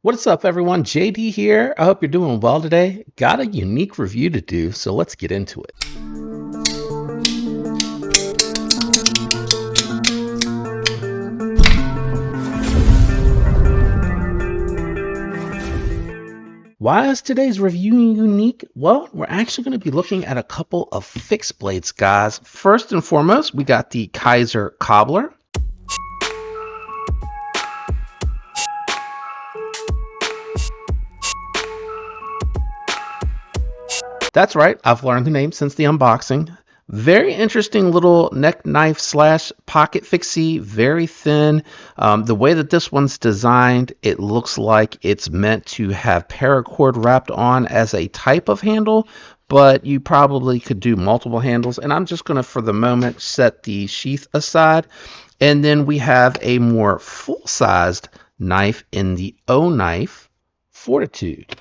What's up, everyone? JD here. I hope you're doing well today. Got a unique review to do, so let's get into it. Why is today's review unique? Well, we're actually going to be looking at a couple of fixed blades, guys. First and foremost, we got the Kizer Cobbler. That's right, I've learned the name since the unboxing. Very interesting little neck knife slash pocket fixie, very thin. The way that this one's designed, it looks like it's meant to have paracord wrapped on as a type of handle, but you probably could do multiple handles. And I'm just going to, for the moment, set the sheath aside. And then we have a more full-sized knife in the Oknife Fortitude.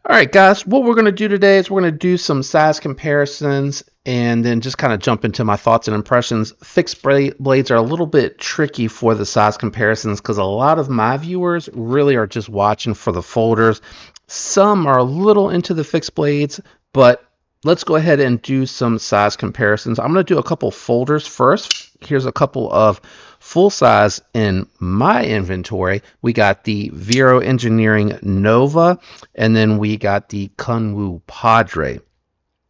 All right, guys, what we're going to do today is we're going to do some size comparisons and then just kind of jump into my thoughts and impressions. Fixed blades are a little bit tricky for the size comparisons because a lot of my viewers really are just watching for the folders. Some are a little into the fixed blades, but let's go ahead and do some size comparisons. I'm going to do a couple folders first. Here's a couple of full size in my inventory. We got the Vero Engineering Nova, and then we got the Kunwu Padre.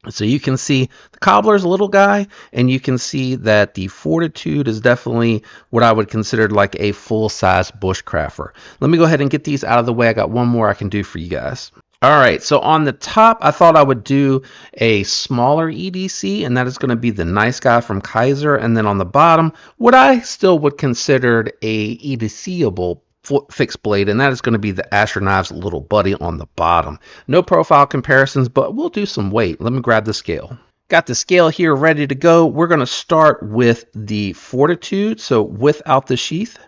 So you can see the Cobbler's a little guy, and you can see that the Fortitude is definitely what I would consider like a full-size bushcrafter. Let me go ahead and get these out of the way. I got one more I can do for you guys. All right, so on the top, I thought I would do a smaller EDC, and that is going to be the nice guy from Kizer. And then on the bottom, what I still would consider a EDC-able fixed blade, and that is going to be the Asher Knives little buddy on the bottom. No profile comparisons, but we'll do some weight. Let me grab the scale. Got the scale here ready to go. We're going to start with the Fortitude, so without the sheath.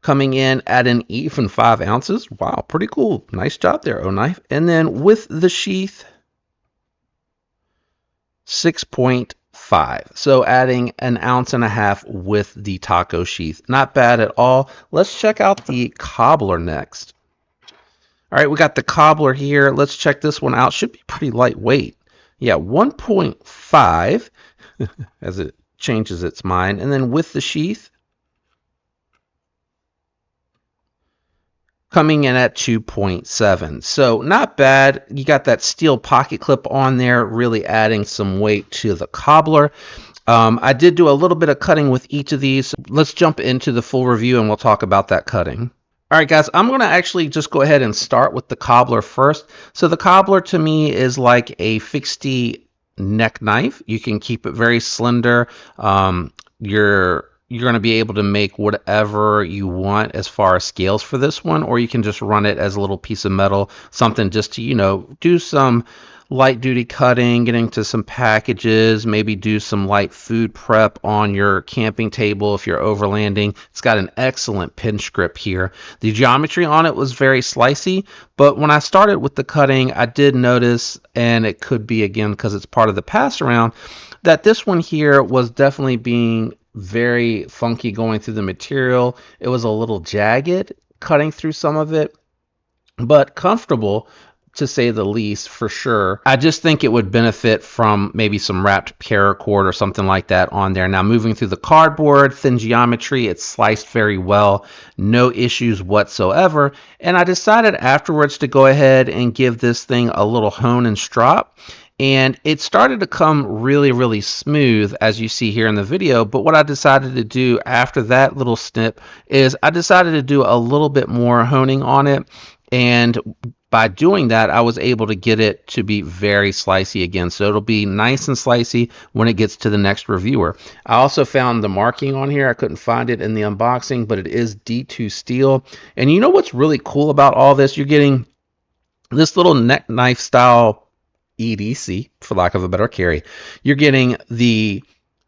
Coming in at an even 5 ounces. Wow, pretty cool. Nice job there, Oknife. And then with the sheath, 6.5. So adding an ounce and a half with the taco sheath. Not bad at all. Let's check out the Cobbler next. All right, we got the Cobbler here. Let's check this one out. Should be pretty lightweight. Yeah, 1.5 as it changes its mind. And then with the sheath, coming in at 2.7. So not bad. You got that steel pocket clip on there, really adding some weight to the Cobbler. I did do a little bit of cutting with each of these. Let's jump into the full review and we'll talk about that cutting. All right, guys, I'm going to actually just go ahead and start with the Cobbler first. So the Cobbler to me is like a fixie neck knife. You can keep it very slender. You're going to be able to make whatever you want as far as scales for this one, or you can just run it as a little piece of metal, something just to, do some light duty cutting, getting to some packages, maybe do some light food prep on your camping table if you're overlanding. It's got an excellent pinch grip here. The geometry on it was very slicey, but when I started with the cutting, I did notice, and it could be again because it's part of the pass around, that this one here was definitely being very funky going through the material. It was a little jagged cutting through some of it, but comfortable to say the least, for sure. I just think it would benefit from maybe some wrapped paracord or something like that on there. Now moving through the cardboard, thin geometry, it's sliced very well, no issues whatsoever. And I decided afterwards to go ahead and give this thing a little hone and strop. And it started to come really, really smooth, as you see here in the video. But what I decided to do after that little snip is I decided to do a little bit more honing on it. And by doing that, I was able to get it to be very slicey again. So it'll be nice and slicey when it gets to the next reviewer. I also found the marking on here. I couldn't find it in the unboxing, but it is D2 steel. And you know what's really cool about all this? You're getting this little neck knife style EDC, for lack of a better carry. You're getting the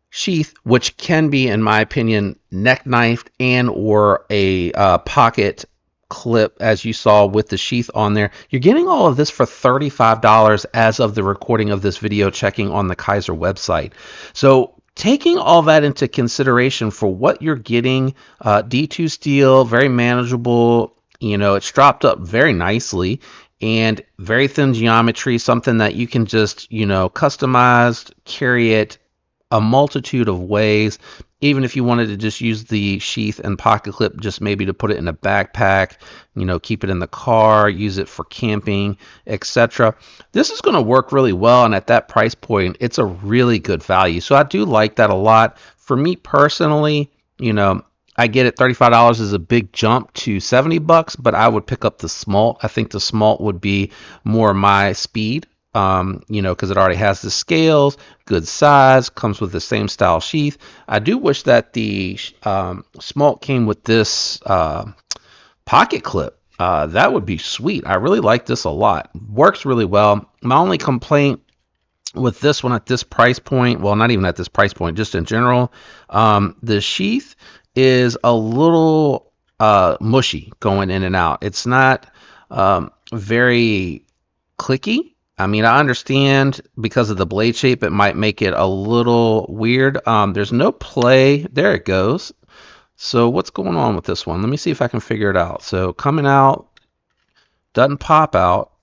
sheath, which can be, in my opinion, neck knifed and or a pocket clip, as you saw with the sheath on there. You're getting all of this for $35 as of the recording of this video, checking on the Kizer website. So taking all that into consideration for what you're getting, D2 steel, very manageable, it's strapped up very nicely and very thin geometry, something that you can just, customize, carry it a multitude of ways. Even if you wanted to just use the sheath and pocket clip, just maybe to put it in a backpack, keep it in the car, use it for camping, etc. This is going to work really well, and at that price point, it's a really good value. So I do like that a lot. For me personally, I get it. $35 is a big jump to $70, but I would pick up the smalt. I think the smalt would be more my speed. Because it already has the scales, good size, comes with the same style sheath. I do wish that the smalt came with this pocket clip. That would be sweet. I really like this a lot. Works really well. My only complaint with this one at this price point, well, not even at this price point, just in general, the sheath is a little mushy going in and out. It's not very clicky. I mean, I understand because of the blade shape, it might make it a little weird. There's no play. There it goes. So what's going on with this one? Let me see if I can figure it out. So coming out, doesn't pop out,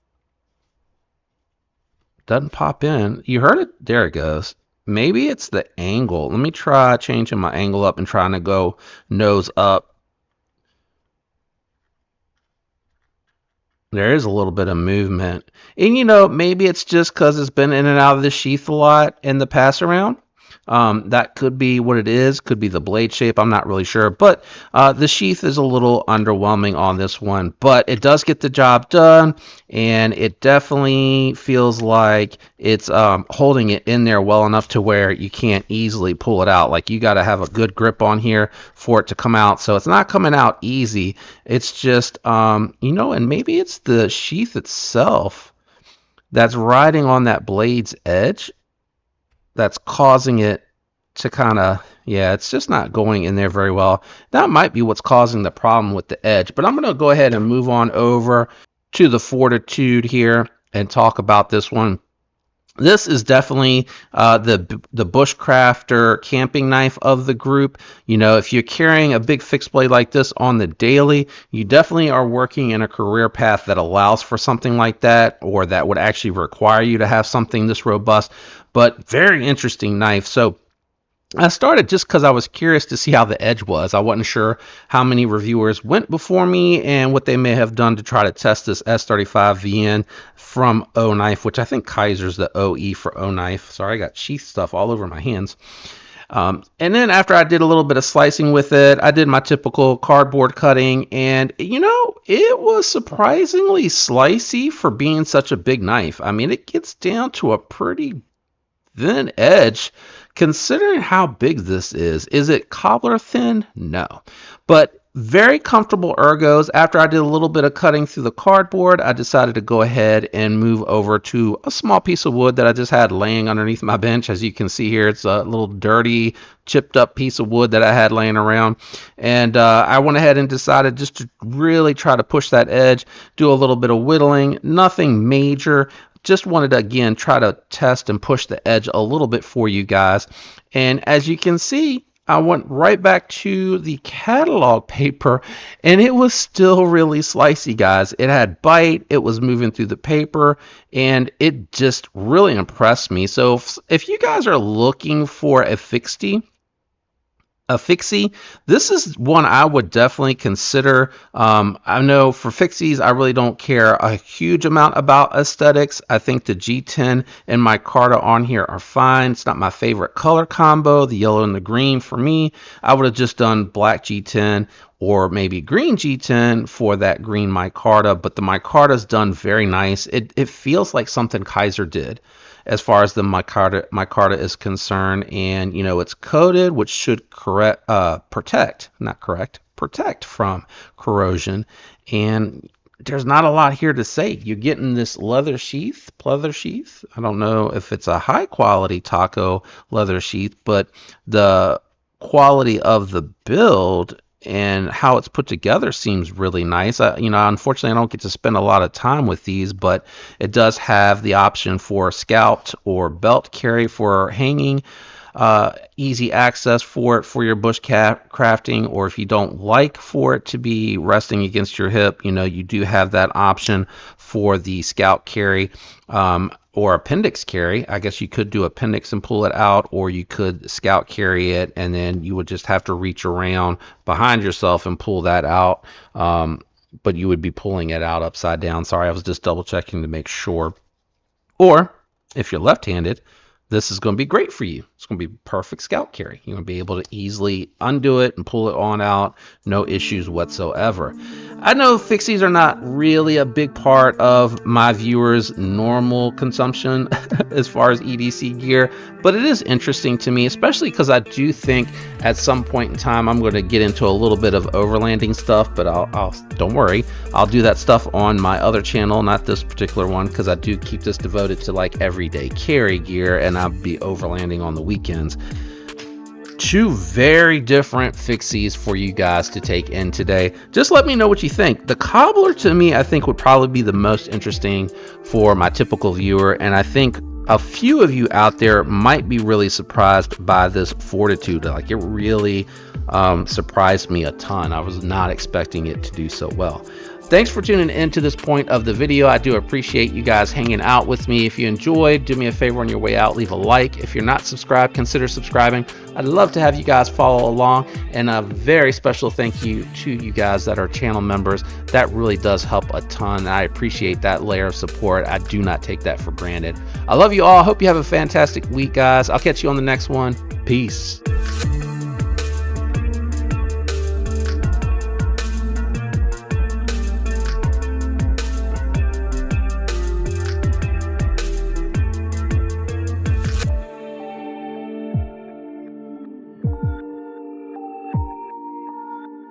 doesn't pop in. You heard it? There it goes. Maybe it's the angle. Let me try changing my angle up and trying to go nose up. There is a little bit of movement. And maybe it's just because it's been in and out of the sheath a lot in the pass around. That could be what it is. Could be the blade shape. I'm not really sure. But the sheath is a little underwhelming on this one. But it does get the job done. And it definitely feels like it's holding it in there well enough to where you can't easily pull it out. Like, you got to have a good grip on here for it to come out. So it's not coming out easy. It's just, and maybe it's the sheath itself that's riding on that blade's edge that's causing it to kind of, it's just not going in there very well. That might be what's causing the problem with the edge. But I'm going to go ahead and move on over to the Fortitude here and talk about this one. This is definitely the bushcrafter camping knife of the group. If you're carrying a big fixed blade like this on the daily, you definitely are working in a career path that allows for something like that, or that would actually require you to have something this robust. But very interesting knife. So I started just because I was curious to see how the edge was. I wasn't sure how many reviewers went before me and what they may have done to try to test this S35VN from Oknife, which I think Kizer's the OE for Oknife. Sorry, I got sheath stuff all over my hands. And then after I did a little bit of slicing with it, I did my typical cardboard cutting, and it was surprisingly slicey for being such a big knife. I mean, it gets down to a pretty thin edge considering how big this is. Is it cobbler thin? No. But very comfortable ergos. After I did a little bit of cutting through the cardboard, I decided to go ahead and move over to a small piece of wood that I just had laying underneath my bench. As you can see here, it's a little dirty, chipped up piece of wood that I had laying around. And I went ahead and decided just to really try to push that edge, do a little bit of whittling, nothing major. Just wanted to, again, try to test and push the edge a little bit for you guys. And as you can see, I went right back to the catalog paper, and it was still really slicey, guys. It had bite, it was moving through the paper, and it just really impressed me. So if you guys are looking for a fixie, this is one I would definitely consider. I know for fixies, I really don't care a huge amount about aesthetics. I think the G10 and micarta on here are fine. It's not my favorite color combo, the yellow and the green. For me, I would have just done black G10 or maybe green G10 for that green micarta, but the micarta is done very nice. It feels like something Kizer did as far as the micarta is concerned, and it's coated, which should protect from corrosion. And there's not a lot here to say. You're getting this leather sheath. I don't know if it's a high quality taco leather sheath, but the quality of the build and how it's put together seems really nice. Unfortunately, I don't get to spend a lot of time with these, but it does have the option for scalped or belt carry for hanging, easy access for it for your bush crafting, or if you don't like for it to be resting against your hip, you do have that option for the scalp carry, or appendix carry. I guess you could do appendix and pull it out, or you could scalp carry it, and then you would just have to reach around behind yourself and pull that out. But you would be pulling it out upside down. Sorry, I was just double checking to make sure. Or if you're left-handed, this is going to be great for you. It's going to be perfect scalp carry. You're going to be able to easily undo it and pull it on out. No issues whatsoever. I know fixies are not really a big part of my viewers' normal consumption as far as EDC gear, but it is interesting to me, especially because I do think at some point in time I'm going to get into a little bit of overlanding stuff, but I'll don't worry, I'll do that stuff on my other channel, not this particular one, because I do keep this devoted to like everyday carry gear, and I'll be overlanding on the weekends. Two very different fixies for you guys to take in today. Just let me know what you think. The Cobbler, to me, I think would probably be the most interesting for my typical viewer, and I think a few of you out there might be really surprised by this Fortitude. Like, it really surprised me a ton. I was not expecting it to do so well. Thanks for tuning in to this point of the video. I do appreciate you guys hanging out with me. If you enjoyed, do me a favor on your way out, leave a like. If you're not subscribed, consider subscribing. I'd love to have you guys follow along, and a very special thank you to you guys that are channel members. That really does help a ton. I appreciate that layer of support. I do not take that for granted. I love you all. Hope you have a fantastic week, guys. I'll catch you on the next one. Peace.